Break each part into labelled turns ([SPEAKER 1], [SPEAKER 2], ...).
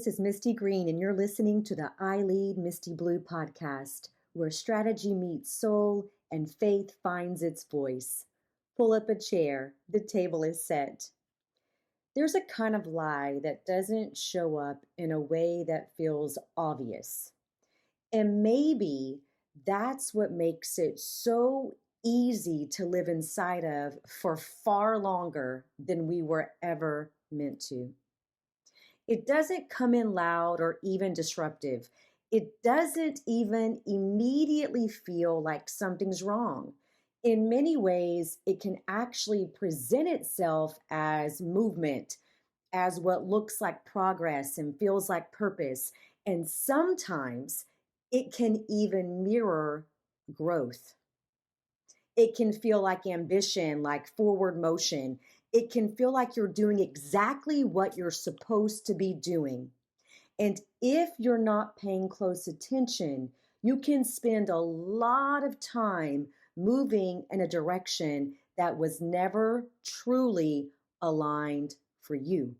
[SPEAKER 1] This is Misti Green, and you're listening to the I Lead Misty Blue podcast, where strategy meets soul and faith finds its voice. Pull up a chair, the table is set. There's a kind of lie that doesn't show up in a way that feels obvious. And maybe that's what makes it so easy to live inside of for far longer than we were ever meant to. It doesn't come in loud or even disruptive. It doesn't even immediately feel like something's wrong. In many ways, it can actually present itself as movement, as what looks like progress and feels like purpose. And sometimes it can even mirror growth. It can feel like ambition, like forward motion. It can feel like you're doing exactly what you're supposed to be doing. And if you're not paying close attention, you can spend a lot of time moving in a direction that was never truly aligned for you.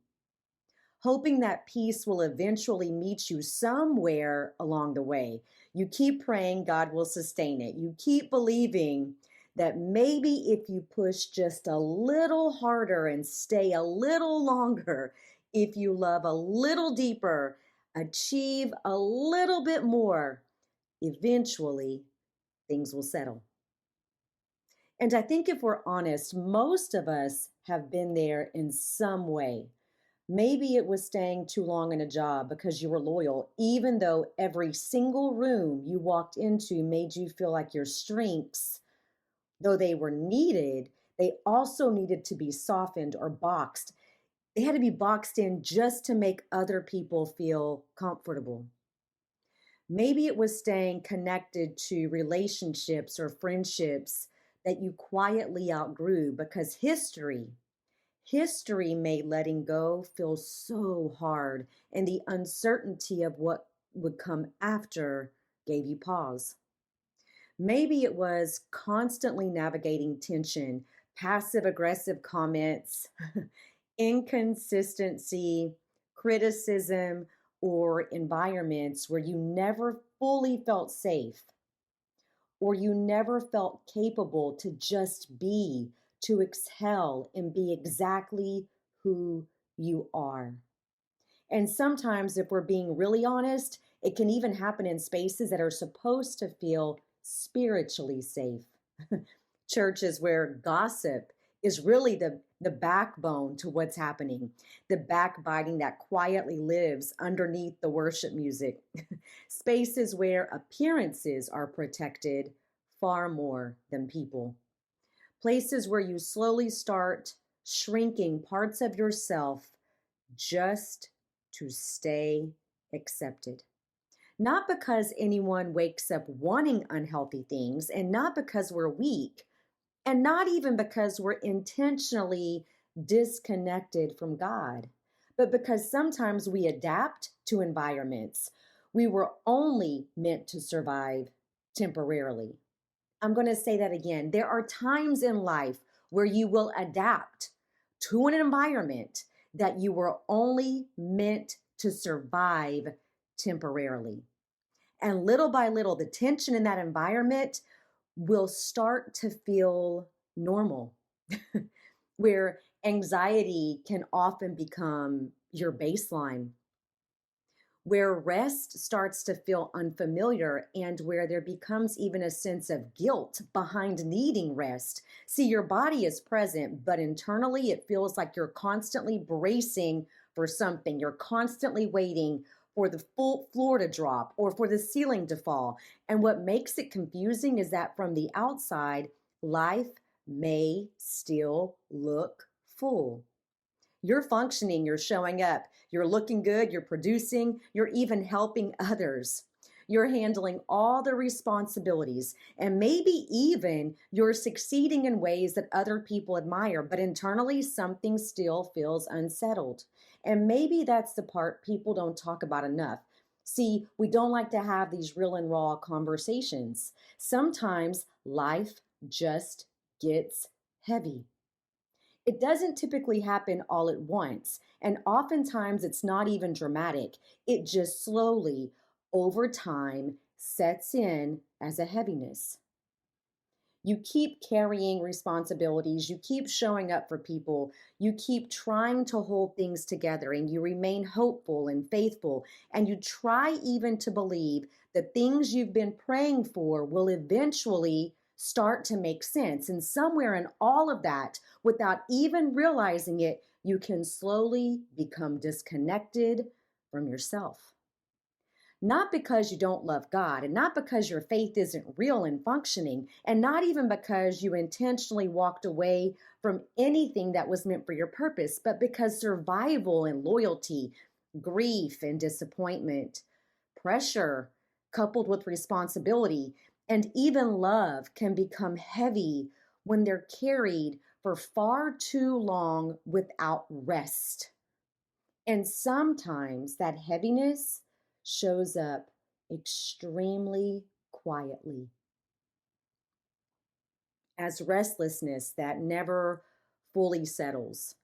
[SPEAKER 1] Hoping that peace will eventually meet you somewhere along the way. You keep praying God will sustain it. You keep believing that maybe if you push just a little harder and stay a little longer, if you love a little deeper, achieve a little bit more, eventually things will settle. And I think if we're honest, most of us have been there in some way. Maybe it was staying too long in a job because you were loyal, even though every single room you walked into made you feel like your strengths, though they were needed, they also needed to be softened or boxed. They had to be boxed in just to make other people feel comfortable. Maybe it was staying connected to relationships or friendships that you quietly outgrew because history made letting go feel so hard, and the uncertainty of what would come after gave you pause. Maybe it was constantly navigating tension, passive aggressive comments, inconsistency, criticism, or environments where you never fully felt safe or you never felt capable to just be, to exhale and be exactly who you are. And sometimes, if we're being really honest, it can even happen in spaces that are supposed to feel spiritually safe. Churches where gossip is really the backbone to what's happening, the backbiting that quietly lives underneath the worship music. Spaces where appearances are protected far more than people. Places where you slowly start shrinking parts of yourself just to stay accepted. Not because anyone wakes up wanting unhealthy things, and not because we're weak, and not even because we're intentionally disconnected from God, but because sometimes we adapt to environments we were only meant to survive temporarily. I'm going to say that again. There are times in life where you will adapt to an environment that you were only meant to survive temporarily. And little by little, the tension in that environment will start to feel normal, where anxiety can often become your baseline, where rest starts to feel unfamiliar, and where there becomes even a sense of guilt behind needing rest. See, your body is present, but internally it feels like you're constantly bracing for something. You're constantly waiting for the full floor to drop or for the ceiling to fall. And what makes it confusing is that from the outside, life may still look full. You're functioning, you're showing up, you're looking good, you're producing, you're even helping others. You're handling all the responsibilities, and maybe even you're succeeding in ways that other people admire, but internally something still feels unsettled. And maybe that's the part people don't talk about enough. See, we don't like to have these real and raw conversations. Sometimes life just gets heavy. It doesn't typically happen all at once, and oftentimes it's not even dramatic. It just slowly, over time, sets in as a heaviness. You keep carrying responsibilities, you keep showing up for people, you keep trying to hold things together, and you remain hopeful and faithful, and you try even to believe the things you've been praying for will eventually start to make sense. And somewhere in all of that, without even realizing it, you can slowly become disconnected from yourself. Not because you don't love God, and not because your faith isn't real and functioning, and not even because you intentionally walked away from anything that was meant for your purpose, but because survival and loyalty, grief and disappointment, pressure coupled with responsibility, and even love can become heavy when they're carried for far too long without rest. And sometimes that heaviness shows up extremely quietly as restlessness that never fully settles,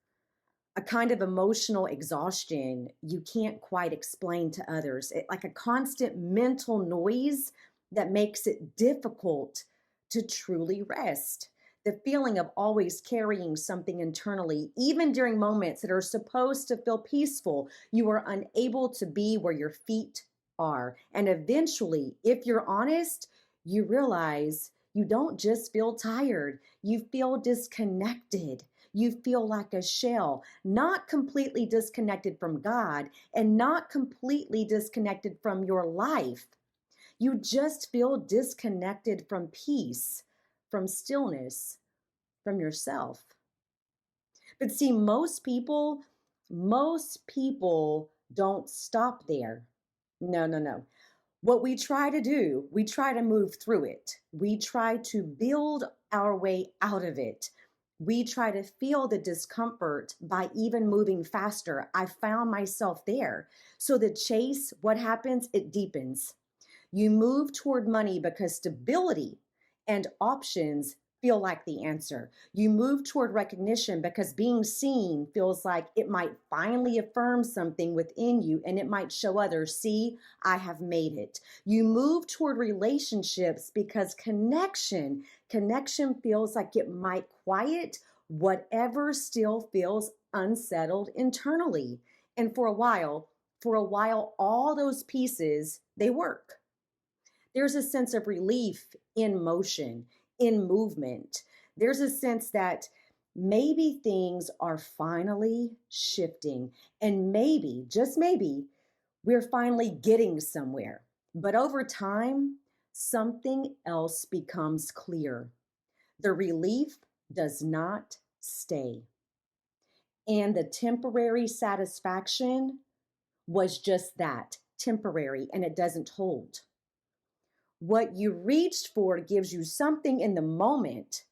[SPEAKER 1] a kind of emotional exhaustion you can't quite explain to others, like a constant mental noise that makes it difficult to truly rest. The feeling of always carrying something internally, even during moments that are supposed to feel peaceful, you are unable to be where your feet are. And eventually, if you're honest, you realize you don't just feel tired, you feel disconnected. You feel like a shell, not completely disconnected from God and not completely disconnected from your life. You just feel disconnected from peace, from stillness, from yourself. But see, most people don't stop there. No, no, no. What we try to do, we try to move through it. We try to build our way out of it. We try to feel the discomfort by even moving faster. I found myself there. So the chase, what happens? It deepens. You move toward money because stability and options feel like the answer. You move toward recognition because being seen feels like it might finally affirm something within you and it might show others, see, I have made it. You move toward relationships because connection feels like it might quiet whatever still feels unsettled internally. And for a while, all those pieces, they work. There's a sense of relief in motion, in movement. There's a sense that maybe things are finally shifting, and maybe, just maybe, we're finally getting somewhere. But over time, something else becomes clear. The relief does not stay. And the temporary satisfaction was just that, temporary, and it doesn't hold. What you reached for gives you something in the moment,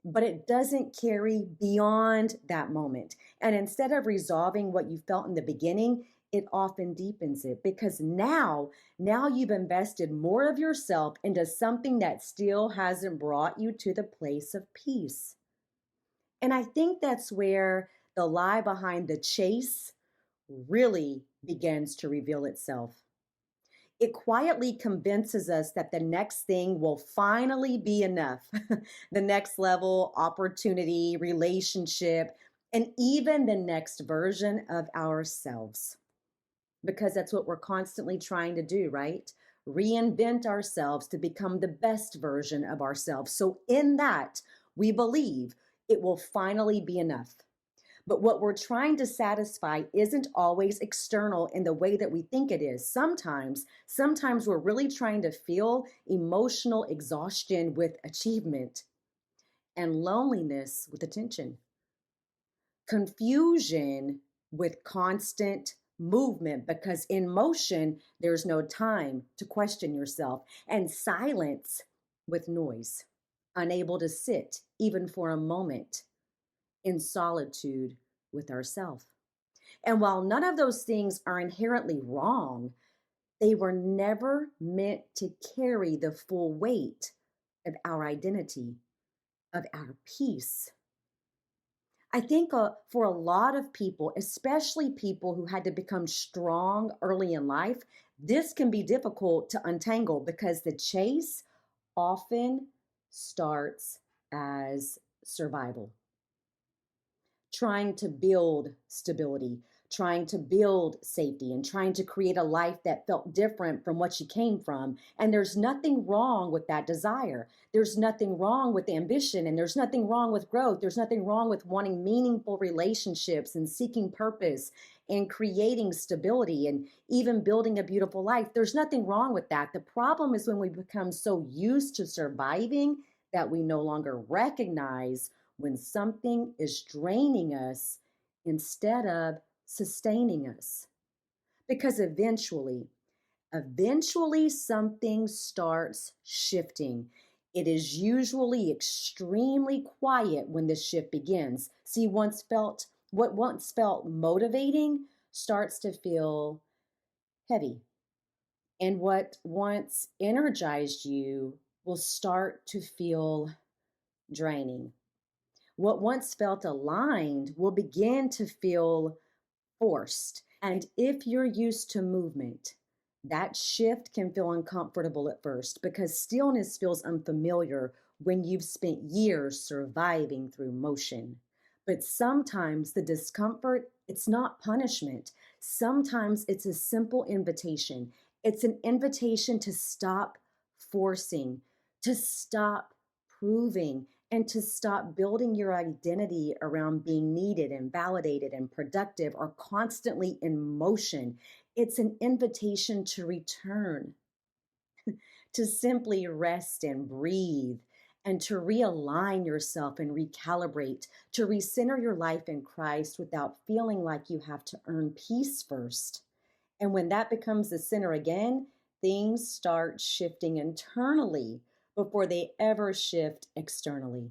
[SPEAKER 1] but it doesn't carry beyond that moment. And instead of resolving what you felt in the beginning, it often deepens it because now you've invested more of yourself into something that still hasn't brought you to the place of peace. And I think that's where the lie behind the chase really begins to reveal itself. It quietly convinces us that the next thing will finally be enough. The next level, opportunity, relationship, and even the next version of ourselves. Because that's what we're constantly trying to do, right? Reinvent ourselves to become the best version of ourselves. So, in that, we believe it will finally be enough. But what we're trying to satisfy isn't always external in the way that we think it is. Sometimes we're really trying to feel emotional exhaustion with achievement and loneliness with attention, confusion with constant movement because in motion, there's no time to question yourself, and silence with noise, unable to sit even for a moment in solitude with ourselves. And while none of those things are inherently wrong, they were never meant to carry the full weight of our identity, of our peace. I think for a lot of people, especially people who had to become strong early in life, this can be difficult to untangle because the chase often starts as survival, trying to build stability, trying to build safety, and trying to create a life that felt different from what you came from. And there's nothing wrong with that desire. There's nothing wrong with ambition, and there's nothing wrong with growth. There's nothing wrong with wanting meaningful relationships and seeking purpose and creating stability and even building a beautiful life. There's nothing wrong with that. The problem is when we become so used to surviving that we no longer recognize when something is draining us instead of sustaining us. Because eventually something starts shifting. It is usually extremely quiet when the shift begins. See, what once felt motivating starts to feel heavy. And what once energized you will start to feel draining. What once felt aligned will begin to feel forced. And if you're used to movement, that shift can feel uncomfortable at first because stillness feels unfamiliar when you've spent years surviving through motion. But sometimes the discomfort, it's not punishment. Sometimes it's a simple invitation. It's an invitation to stop forcing, to stop proving, and to stop building your identity around being needed and validated and productive or constantly in motion. It's an invitation to return, to simply rest and breathe, and to realign yourself and recalibrate, to recenter your life in Christ without feeling like you have to earn peace first. And when that becomes the center again, things start shifting internally before they ever shift externally.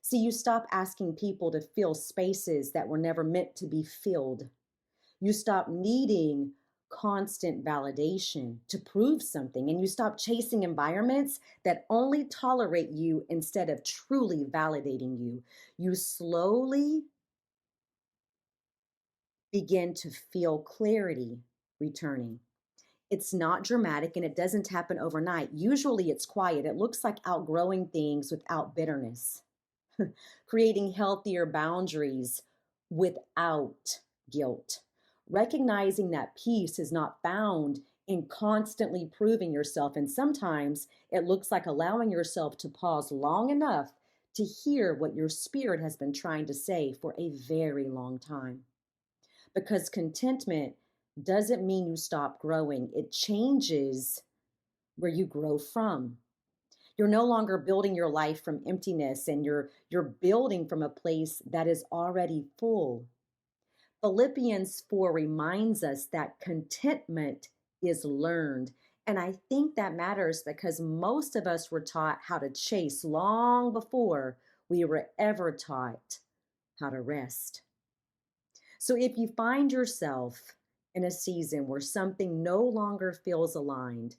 [SPEAKER 1] See, you stop asking people to fill spaces that were never meant to be filled. You stop needing constant validation to prove something, and you stop chasing environments that only tolerate you instead of truly validating you. You slowly begin to feel clarity returning. It's not dramatic and it doesn't happen overnight. Usually it's quiet. It looks like outgrowing things without bitterness, creating healthier boundaries without guilt, recognizing that peace is not found in constantly proving yourself. And sometimes it looks like allowing yourself to pause long enough to hear what your spirit has been trying to say for a very long time. Because contentment doesn't mean you stop growing, it changes where you grow from. You're no longer building your life from emptiness, and you're building from a place that is already full. Philippians 4 reminds us that contentment is learned. And I think that matters because most of us were taught how to chase long before we were ever taught how to rest. So if you find yourself in a season where something no longer feels aligned,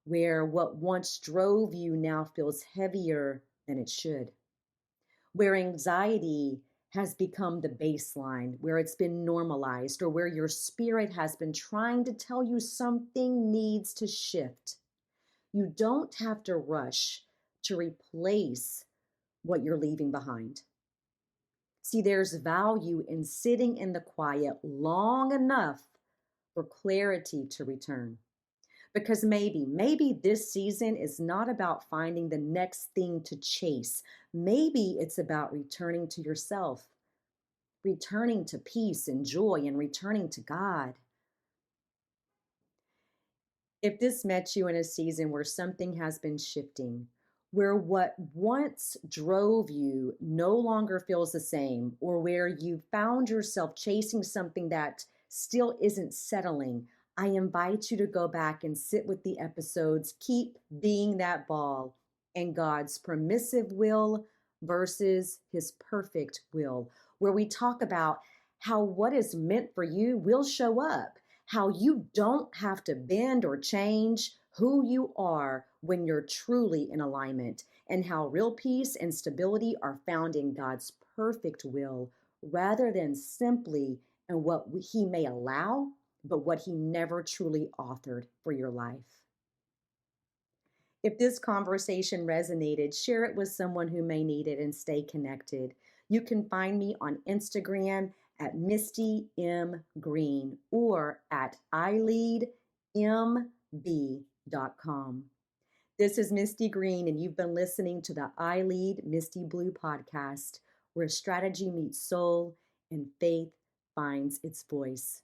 [SPEAKER 1] where what once drove you now feels heavier than it should, where anxiety has become the baseline, where it's been normalized, or where your spirit has been trying to tell you something needs to shift, you don't have to rush to replace what you're leaving behind. See, there's value in sitting in the quiet long enough for clarity to return. Because maybe this season is not about finding the next thing to chase. Maybe it's about returning to yourself, returning to peace and joy, and returning to God. If this met you in a season where something has been shifting, where what once drove you no longer feels the same, or where you found yourself chasing something that still isn't settling, I invite you to go back and sit with the episodes, Keep Being That Ball, and God's Permissive Will versus His Perfect Will, where we talk about how what is meant for you will show up, how you don't have to bend or change who you are when you're truly in alignment, and how real peace and stability are found in God's perfect will rather than simply in what He may allow, but what He never truly authored for your life. If this conversation resonated, share it with someone who may need it and stay connected. You can find me on Instagram at Misti M. Green or at ileadmb.com. This is Misti Green, and you've been listening to the I Lead Misti Blue podcast, where strategy meets soul and faith finds its voice.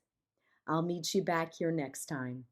[SPEAKER 1] I'll meet you back here next time.